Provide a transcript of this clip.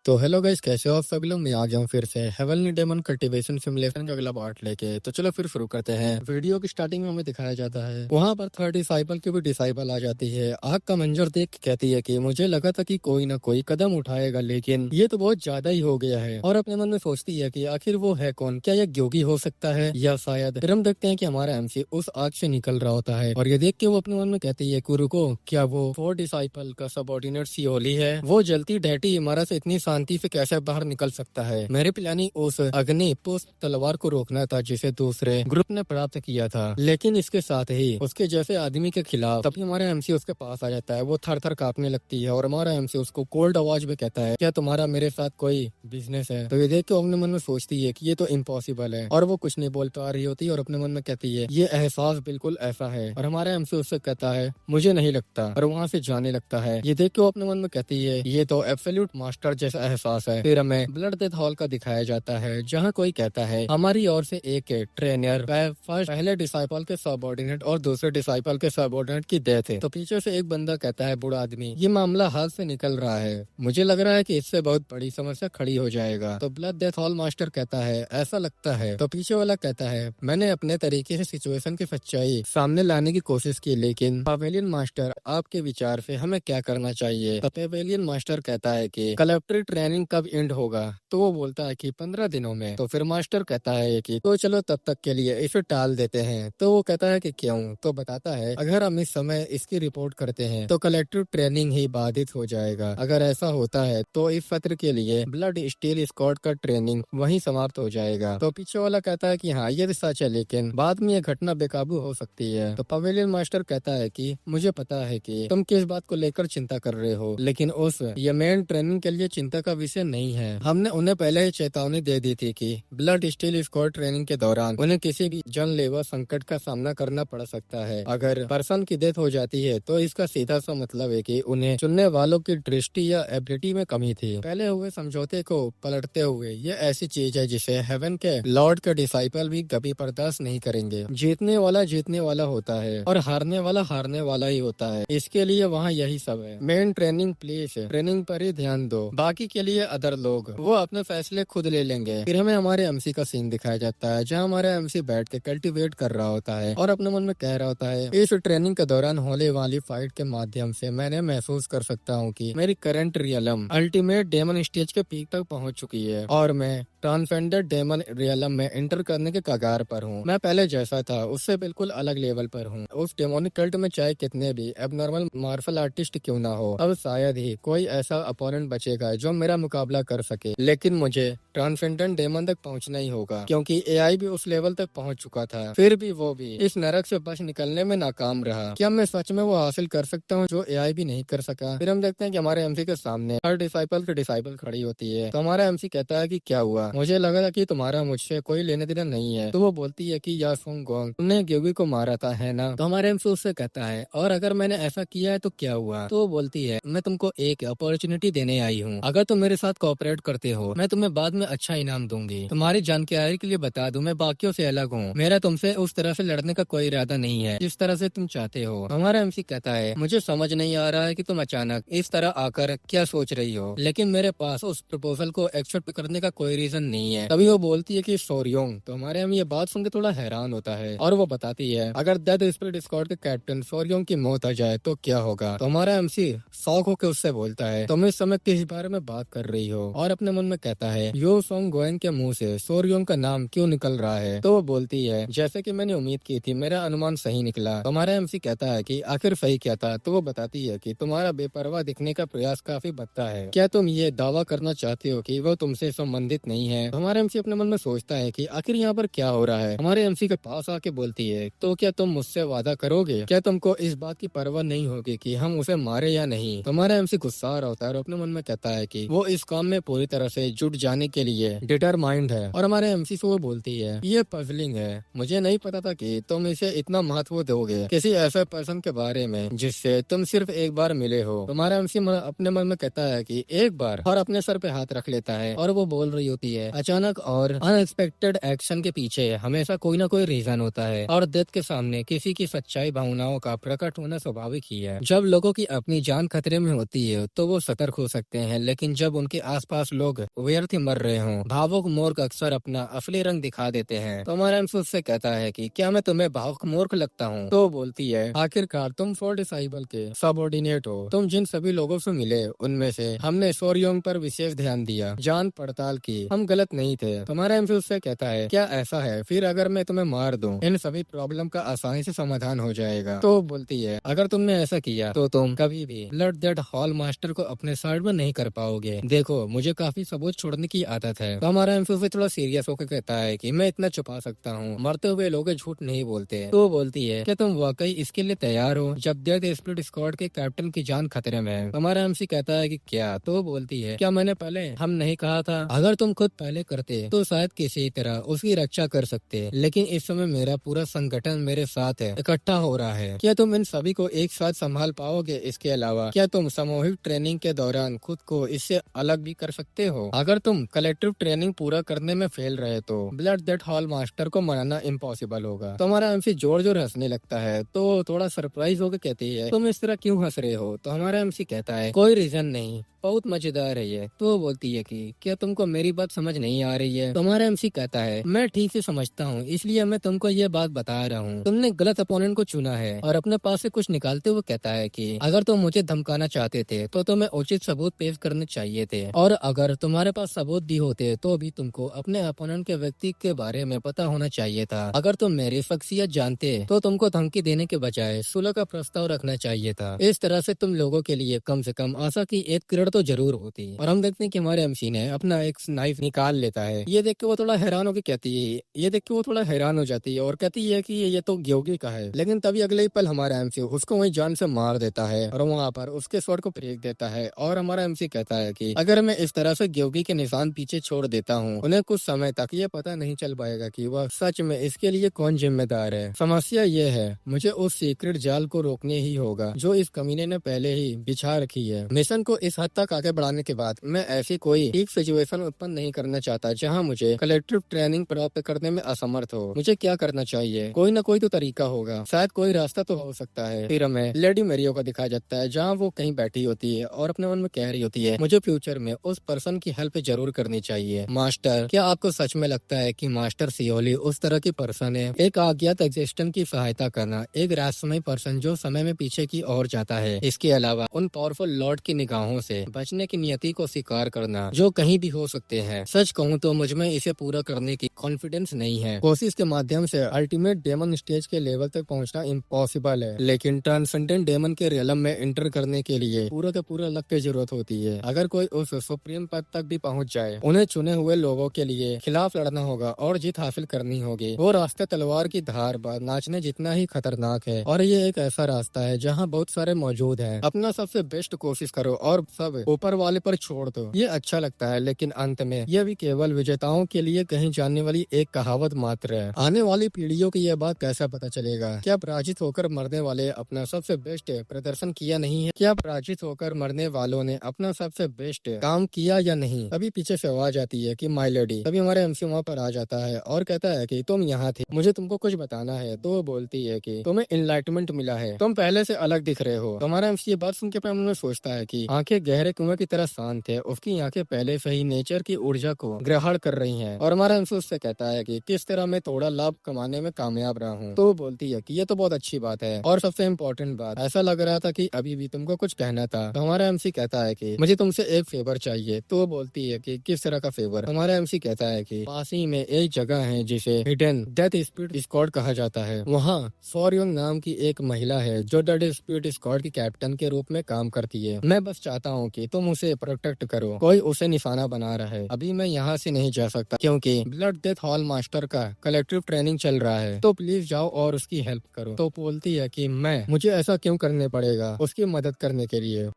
तो hello guys, कैसे हो आप सभी लोग। मैं आ गया हूँ फिर से हेवनली डेमन कल्टीवेशन सिमुलेशन का अगला पार्ट लेके। तो चलो फिर शुरू करते हैं। वीडियो की स्टार्टिंग में हमें दिखाया जाता है वहाँ पर थर्ड डिसाइपल की भी डिसाइपल आ जाती है। आग का मंजर देख के कहती है कि मुझे लगा था कि कोई ना कोई कदम उठाएगा, लेकिन ये तो बहुत ज्यादा ही हो गया है। और अपने मन में सोचती है कि आखिर वो है कौन, क्या ये ग्योगी हो सकता है या शायद। फिर हम देखते हैं कि हमारा एमसी उस आग से निकल रहा होता है और ये देख के वो अपने मन में कहती है कि रुको, क्या वो फोर्थ डिसाइपल का सबऑर्डिनेट सियोली है? वो जलती डहती इमारत से इतनी शांति से कैसे बाहर निकल सकता है? मेरे प्लानिंग उस अग्नि पुष्प तलवार को रोकना था जिसे दूसरे ग्रुप ने प्राप्त किया था, लेकिन इसके साथ ही उसके जैसे आदमी के खिलाफ। तभी हमारा एमसी उसके पास आ जाता है। वो थर थर कांपने लगती है और हमारा एमसी उसको कोल्ड आवाज में कहता है, क्या तुम्हारा मेरे साथ कोई बिजनेस है? तो ये देख के अपने मन में सोचती है कि ये तो इम्पॉसिबल है और वो कुछ नहीं बोल पा रही होती और अपने मन में कहती है ये एहसास बिल्कुल ऐसा है। और हमारा एमसी उससे कहता है मुझे नहीं लगता, और वहाँ से जाने लगता है। ये देख के वो अपने मन में कहती है ये तो एब्सोल्यूट मास्टर जैसा एहसास है। फिर हमें ब्लड डेथ हॉल का दिखाया जाता है जहाँ कोई कहता है हमारी ओर से एक ट्रेनर पहले डिसाइपल के सबऑर्डिनेट और दूसरे डिसाइपल के सबऑर्डिनेट की डेथ है। तो पीछे से एक बंदा कहता है बूढ़ा आदमी, ये मामला हाथ से निकल रहा है, मुझे लग रहा है कि इससे बहुत बड़ी समस्या खड़ी हो जाएगा। तो ब्लड डेथ हॉल मास्टर कहता है ऐसा लगता है। तो पीछे वाला कहता है मैंने अपने तरीके से सिचुएशन की सच्चाई सामने लाने की कोशिश की, लेकिन पवेलियन मास्टर आपके विचार से हमें क्या करना चाहिए? तो पवेलियन मास्टर कहता है कि कलेक्टरी ट्रेनिंग कब एंड होगा? तो वो बोलता है कि 15 दिनों में। तो फिर मास्टर कहता है कि तो चलो तब तक के लिए इसे टाल देते हैं। तो वो कहता है कि क्यों? तो बताता है अगर हम इस समय इसकी रिपोर्ट करते हैं तो कलेक्टिव ट्रेनिंग ही बाधित हो जाएगा। अगर ऐसा होता है तो इस सत्र के लिए ब्लड स्टील स्क्वाड का ट्रेनिंग वहीं समाप्त हो जाएगा। तो पीछे वाला कहता है कि हाँ ये तो सच है, लेकिन बाद में ये घटना बेकाबू हो सकती है। तो पवेलियन मास्टर कहता है कि मुझे पता है कि तुम किस बात को लेकर चिंता कर रहे हो, लेकिन उस ये मेन ट्रेनिंग के लिए चिंता का विषय नहीं है। हमने उन्हें पहले ही चेतावनी दे दी थी कि ब्लड स्टील स्क्वाड ट्रेनिंग के दौरान उन्हें किसी भी जानलेवा संकट का सामना करना पड़ सकता है। अगर पर्सन की डेथ हो जाती है तो इसका सीधा सा मतलब है कि उन्हें चुनने वालों की दृष्टि या एबिलिटी में कमी थी। पहले हुए समझौते को पलटते हुए ये ऐसी चीज है जिसे हेवन के लॉर्ड के डिसाइपल भी कभी बर्दाश्त नहीं करेंगे। जीतने वाला होता है और हारने वाला ही होता है। इसके लिए वहाँ यही सब है। मेन ट्रेनिंग प्लीज ट्रेनिंग पर ही ध्यान दो, बाकी के लिए अदर लोग वो अपने फैसले खुद ले लेंगे। फिर हमें हमारे एमसी का सीन दिखाया जाता है जहाँ हमारा एमसी बैठ के कल्टीवेट कर रहा होता है और अपने मन में कह रहा होता है इस ट्रेनिंग के दौरान होने वाली फाइट के माध्यम से मैंने महसूस कर सकता हूँ कि मेरी current realm ultimate demon stage के पीक तक पहुँच चुकी है और मैं ट्रांसेंडेंट डेमन रियलम में एंटर करने के कगार पर हूँ। मैं पहले जैसा था उससे बिल्कुल अलग लेवल पर हूँ। उस डेमोनिक कल्ट में चाहे कितने भी एबनॉर्मल मार्शल आर्टिस्ट क्यों ना हो, अब शायद ही कोई ऐसा अपोनेंट बचेगा जो मेरा मुकाबला कर सके। लेकिन मुझे ट्रांसेंडेंट डेमन तक पहुँचना ही होगा, क्योंकि एआई भी उस लेवल तक पहुँच चुका था। फिर भी वो भी इस नरक से बच निकलने में नाकाम रहा। क्या मैं सच में वो हासिल कर सकता हूँ जो एआई भी नहीं कर सका? फिर हम देखते हैं कि हमारे एमसी के सामने हर डिसाइपल की डिसाइपल खड़ी होती है। तो हमारा एमसी कहता है कि क्या हुआ? मुझे लगा था कि तुम्हारा मुझसे कोई लेने देना नहीं है। तो वो बोलती है कि या सुंग गोंग, तुमने ग्योगी को मारा था है ना? तो हमारे एमसी उससे कहता है और अगर मैंने ऐसा किया है तो क्या हुआ? तो वो बोलती है मैं तुमको एक अपॉर्चुनिटी देने आई हूँ, अगर तुम मेरे साथ कोऑपरेट करते हो मैं तुम्हें बाद में अच्छा इनाम दूंगी। तुम्हारी जानकारी के लिए बता दूं, मैं बाकियों से अलग हूँ। मेरा तुमसे उस तरह से लड़ने का कोई इरादा नहीं है जिस तरह से तुम चाहते हो। हमारा एमसी कहता है मुझे समझ नहीं आ रहा है कि तुम अचानक इस तरह आकर क्या सोच रही हो, लेकिन मेरे पास उस प्रपोजल को एक्सेप्ट करने का कोई रीजन नहीं है। तभी वो बोलती है कि सोरियोंग। तो हमारे हम ये बात सुनकर थोड़ा हैरान होता है और वो बताती है अगर डेथ स्पिरिट स्क्वाड के कैप्टन सोरियोंग की मौत आ जाए तो क्या होगा? तो हमारा एमसी शॉक होकर उससे बोलता है तुम इस समय किस बारे में बात कर रही हो? और अपने मन में कहता है यो सोंग गोएन के मुंह से सोरियोंग का नाम क्यों निकल रहा है? तो वो बोलती है जैसे कि मैंने उम्मीद की थी, मेरा अनुमान सही निकला। तो हमारा एमसी कहता है कि आखिर सही क्या था? तो वो बताती है कि तुम्हारा बेपरवाह दिखने का प्रयास काफी भद्दा है। क्या तुम ये दावा करना चाहते हो कि वो तुमसे संबंधित नहीं है? तो हमारा एमसी अपने मन में सोचता है कि आखिर यहाँ पर क्या हो रहा है। हमारे एमसी के पास आके बोलती है तो क्या तुम मुझसे वादा करोगे? क्या तुमको इस बात की परवाह नहीं होगी कि हम उसे मारे या नहीं? तो हमारा एमसी गुस्सा आ रहा होता है और अपने मन में कहता है कि वो इस काम में पूरी तरह से जुट जाने के लिए डिटरमाइंड है। और हमारे एमसी से वो बोलती है ये पजलिंग है, मुझे नहीं पता था कि तुम इसे इतना महत्व दोगे किसी ऐसे पर्सन के बारे में जिससे तुम सिर्फ एक बार मिले हो। तुम्हारा एमसी अपने मन में कहता है कि एक बार, और अपने सर पे हाथ रख लेता है और वो बोल रही होती है अचानक और अनएक्सपेक्टेड एक्शन के पीछे हमेशा कोई ना कोई रीजन होता है और डेथ के सामने किसी की सच्चाई भावनाओं का प्रकट होना स्वाभाविक ही है। जब लोगों की अपनी जान खतरे में होती है तो वो सतर्क हो सकते हैं, लेकिन जब उनके आसपास लोग व्यर्थ ही मर रहे हों, भावुक मूर्ख अक्सर अपना असली रंग दिखा देते हैं। तो हमारा उससे कहता है कि क्या मैं तुम्हें भावुक मूर्ख लगता हूँ? तो बोलती है आखिरकार तुम फोर डिसाइबल के सबऑर्डिनेट हो। तुम जिन सभी लोगों से मिले उनमें से हमने सोरियोंग पर विशेष ध्यान दिया, जान पड़ताल की, हम गलत नहीं थे। तुम्हारा एमसी उससे कहता है क्या ऐसा है? फिर अगर मैं तुम्हें मार दूं इन सभी प्रॉब्लम का आसानी से समाधान हो जाएगा। तो बोलती है अगर तुमने ऐसा किया तो तुम कभी भी ब्लड डेथ हॉल मास्टर को अपने साइड में नहीं कर पाओगे। देखो मुझे काफी सबूत छोड़ने की आदत है। तो हमारा एमसी उससे थोड़ा सीरियस होकर कहता है कि मैं इतना छुपा सकता हूँ, मरते हुए लोग झूठ नहीं बोलते। तो बोलती है क्या तुम वाकई इसके लिए तैयार हो जब डेथ स्प्लिट स्क्वाड के कैप्टन की जान खतरे में है? हमारा एमसी कहता है कि क्या? तो बोलती है क्या मैंने पहले हम नहीं कहा था? अगर तुम खुद पहले करते तो शायद किसी तरह उसकी रक्षा कर सकते, लेकिन इस समय मेरा पूरा संगठन मेरे साथ है, इकट्ठा हो रहा है। क्या तुम इन सभी को एक साथ संभाल पाओगे? इसके अलावा क्या तुम सामूहिक ट्रेनिंग के दौरान खुद को इससे अलग भी कर सकते हो? अगर तुम कलेक्टिव ट्रेनिंग पूरा करने में फेल रहे तो ब्लड डेथ हॉल मास्टर को मनाना इम्पॉसिबल होगा। तो हमारा एमसी जोर जोर हंसने लगता है। तो थोड़ा सरप्राइज होकर कहती है तुम इस तरह क्यों हंस रहे हो? तो हमारा एमसी कहता है कोई रीजन नहीं, बहुत मजेदार है ये। तो बोलती है कि क्या तुमको मेरी बात समझ नहीं आ रही है? तो हमारा एमसी कहता है मैं ठीक से समझता हूँ, इसलिए मैं तुमको ये बात बता रहा हूँ। तुमने गलत अपोनेंट को चुना है। और अपने पास से कुछ निकालते हुए कहता है कि अगर तुम मुझे धमकाना चाहते थे तो तुम्हें उचित सबूत पेश करने चाहिए थे, और अगर तुम्हारे पास सबूत भी होते तो भी तुमको अपने अपोनेंट के व्यक्ति के बारे में पता होना चाहिए था। अगर तुम मेरी शख्सियत जानते तो तुमको धमकी देने के बजाय सुलह का प्रस्ताव रखना चाहिए था। इस तरह से तुम लोगों के लिए कम से कम आशा की एक किरण तो जरूर होती। और हम देखते हैं कि हमारे एमसी ने अपना एक नाइफ निकाल लेता है। ये देख के वो थोड़ा हैरान होकर कहती है, ये देख के वो थोड़ा हैरान हो जाती है और कहती है कि ये तो ग्योगी का है। लेकिन तभी अगले ही पल हमारा एमसी उसको वहीं जान से मार देता है और वहाँ पर उसके स्वord को फेंक देता है। और हमारा एमसी कहता है कि अगर मैं इस तरह से ग्योगी के निशान पीछे छोड़ देता हूँ, उन्हें कुछ समय तक ये पता नहीं चल पाएगा कि वह सच में इसके लिए कौन जिम्मेदार है। समस्या ये है मुझे उस सीक्रेट जाल को रोकने ही होगा जो इस कमीने ने पहले ही बिछा रखी है। मिशन को इस हद तक आगे बढ़ाने के बाद मैं ऐसी कोई एक सिचुएशन उत्पन्न नहीं करना चाहता जहां मुझे कलेक्टिव ट्रेनिंग प्राप्त करने में असमर्थ हो। मुझे क्या करना चाहिए? कोई ना कोई तो तरीका होगा, शायद कोई रास्ता तो हो सकता है। फिर हमें लेडी मेरियो का दिखाया जाता है जहां वो कहीं बैठी होती है और अपने मन में कह रही होती है मुझे फ्यूचर में उस पर्सन की हेल्प जरूर करनी चाहिए। मास्टर, क्या आपको सच में लगता है कि मास्टर सियोली उस तरह की पर्सन है? एक अज्ञात एग्जिस्टेंट की सहायता करना, एक रहस्यमय पर्सन जो समय में पीछे की ओर जाता है। इसके अलावा उन पावरफुल लॉर्ड की निगाहों से बचने की नियति को स्वीकार करना जो कहीं भी हो सकते हैं। सच कहूँ तो मुझमें इसे पूरा करने की कॉन्फिडेंस नहीं है। कोशिश के माध्यम से अल्टीमेट डेमन स्टेज के लेवल तक पहुंचना इम्पॉसिबल है, लेकिन ट्रांसेंडेंट डेमन के रियलम में एंटर करने के लिए पूरा का पूरा लक की जरूरत होती है। अगर कोई उस सुप्रीम पद तक भी पहुंच जाए, उन्हें चुने हुए लोगों के लिए खिलाफ लड़ना होगा और जीत हासिल करनी होगी। वो रास्ता तलवार की धार पर नाचने जितना ही खतरनाक है, और ये एक ऐसा रास्ता है जहाँ बहुत सारे मौजूद हैं। अपना सबसे बेस्ट कोशिश करो और सब ऊपर वाले पर छोड़ दो। ये अच्छा लगता है, लेकिन अंत में यह भी केवल विजेताओं के लिए कही जाने वाली एक कहावत मात्र है। आने वाली पीढ़ियों की यह बात कैसा पता चलेगा? क्या पराजित होकर मरने वाले अपना सबसे बेस्ट प्रदर्शन किया नहीं है? क्या पराजित होकर मरने वालों ने अपना सबसे बेस्ट काम किया या नहीं? तभी पीछे से आवाज आती है कि माय लेडी। तभी हमारे एमसी वहाँ पर आ जाता है और कहता है कि तुम यहाँ थे, मुझे तुमको कुछ बताना है। तो वो बोलती है कि तुम्हें इनलाइटमेंट मिला है, तुम पहले से अलग दिख रहे हो। तो हमारा एमसी ये बात सुन के अपने मन में सोचता है कि आंखें गहरे कुएं की तरह शांत है, उसकी आंखें पहले से ही नेचर की ऊर्जा को ग्रहण कर रही हैं। और हमारा एमसी उससे कहता है कि किस तरह मैं थोड़ा लाभ कमाने में कामयाब रहा हूँ। तो वो बोलती है कि ये तो बहुत अच्छी बात है, और सबसे इम्पोर्टेंट बात, ऐसा लग रहा था कि अभी भी तुमको कुछ कहना था। तो हमारा एमसी कहता है कि मुझे तुमसे एक फेवर चाहिए। तो वो बोलती है कि किस तरह का फेवर? हमारा एमसी कहता है कि पास ही में एक जगह है जिसे हिडन डेथ स्पिरिट स्क्वाड कहा जाता है। वहाँ सोरयोंग नाम की एक महिला है जो डेथ स्पिरिट स्क्वाड की कैप्टन के रूप में काम करती है। मैं बस चाहता हूँ कि तुम उसे प्रोटेक्ट करो, कोई उसे निशाना बना रहा है। अभी मैं यहाँ से नहीं जा सकता क्योंकि ब्लड डेथ हॉल मास्टर का कलेक्टिव ट्रेनिंग चल रहा है, तो प्लीज जाओ और उसकी हेल्प करो। तो बोलती है कि मुझे ऐसा क्यों करने पड़ेगा उसकी मदद करने के लिए?